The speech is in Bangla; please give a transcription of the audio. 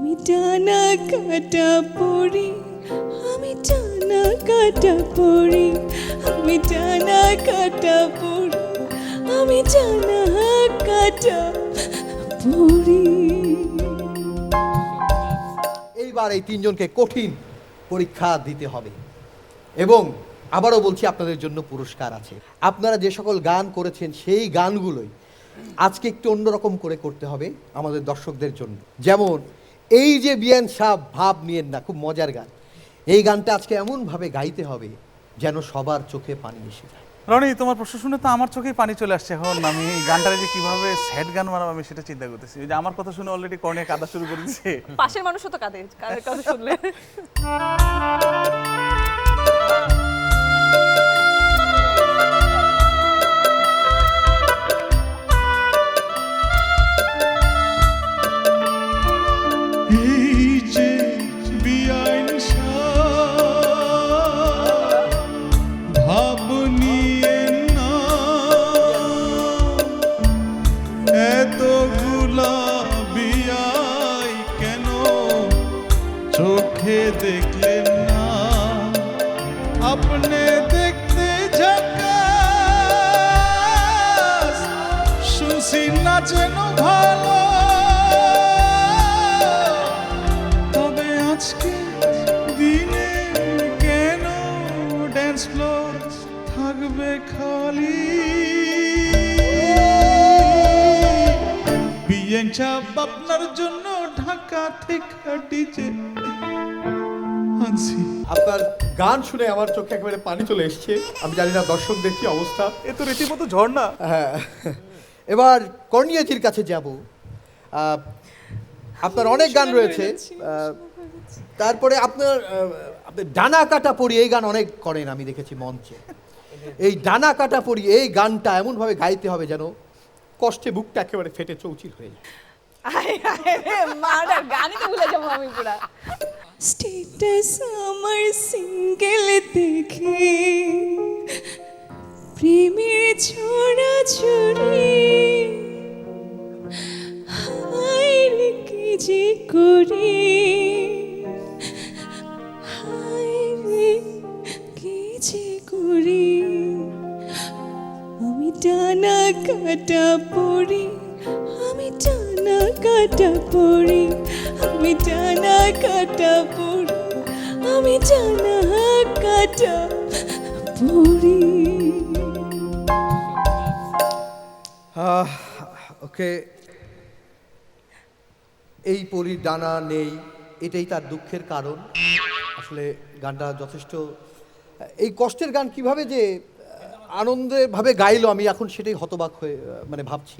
আমি টানা কাটা পড়ি, আমি টানা কাটা পড়ি, আমি টানা কাটা পড়ি, আমি টানা কাটা পড়ি। এইবার এই তিনজনকে কঠিন পরীক্ষা দিতে হবে এবং আবারও বলছি আপনাদের জন্য পুরস্কার আছে। আপনারা যে সকল গান করেছেন সেই গানগুলোই আজকে একটু অন্যরকম করে করতে হবে আমাদের দর্শকদের জন্য। যেমন এই যে বিয়ান সাহ ভাব নিয়েন না, খুব মজার গান, এই গানটা আজকে এমনভাবে গাইতে হবে যেন সবার চোখে পানি এসে যায়। রনি, তোমার প্রশ্ন শুনে তো আমার চোখেই পানি চলে আসছে। এখন আমি গানটারে যে কিভাবে স্যাড গান বানাবো আমি সেটা চিন্তা করতেছি। ওই যে আমার কথা শুনে অলরেডি কর্ণে কাঁদা শুরু করে দিচ্ছে। পাশের মানুষও তো কাঁদে কথা শুনলে। এই যে বিয়াইন ভাব নিয়ে না, এতগুলা বিয়াই কেন চোখে দেখলেন না? আপনি দেখতে ঝাকাস, শুনছি নাচেন ভালো, তবে আজকে দিনে কেন ড্যান্স ফ্লোর থাকবে খালি? বিয়েন সাহেব আপনার জন্য ঢাকা থেকে ডিজে আনছি। আপনার গান শুনে আমার চোখে একেবারে পানি চলে এসছে। আমি জানি না দর্শকদের কি অবস্থা। এ তো রীতিমতো ঝর্ণা। হ্যাঁ, এবার কর্ণিয়াজির কাছে যাব। আপনার অনেক গান রয়েছে, তারপরে আপনার ডানা কাটা পড়ি এই গান অনেক করেন আমি দেখেছি মঞ্চে। এই ডানা কাটা পড়ি এই গানটা এমনভাবে গাইতে হবে যেন কষ্টে বুকটা একেবারে ফেটে চৌচির হয়ে যায়। মার্ডার গানই তো ভুলে যাবো আমি পুরা। স্ট্যাটাস আমার সিঙ্গেল দেখে প্রেমের ছোড়া ছড়ি, হায় রে কি যে করি, হায় রে কি যে করি। আমি টানা কাটা পড়ি, আমি টানা কাটা পড়ি, আমি টানা কাটা পড়ি, আমি টানা কাটা পড়ি। ওকে, এই পরীর ডানা নেই, এটাই তার দুঃখের কারণ। আসলে গানটা যথেষ্ট, এই কষ্টের গান কিভাবে যে আনন্দে ভাবে গাইলো আমি এখন সেটাই হতবাক হয়ে ভাবছি।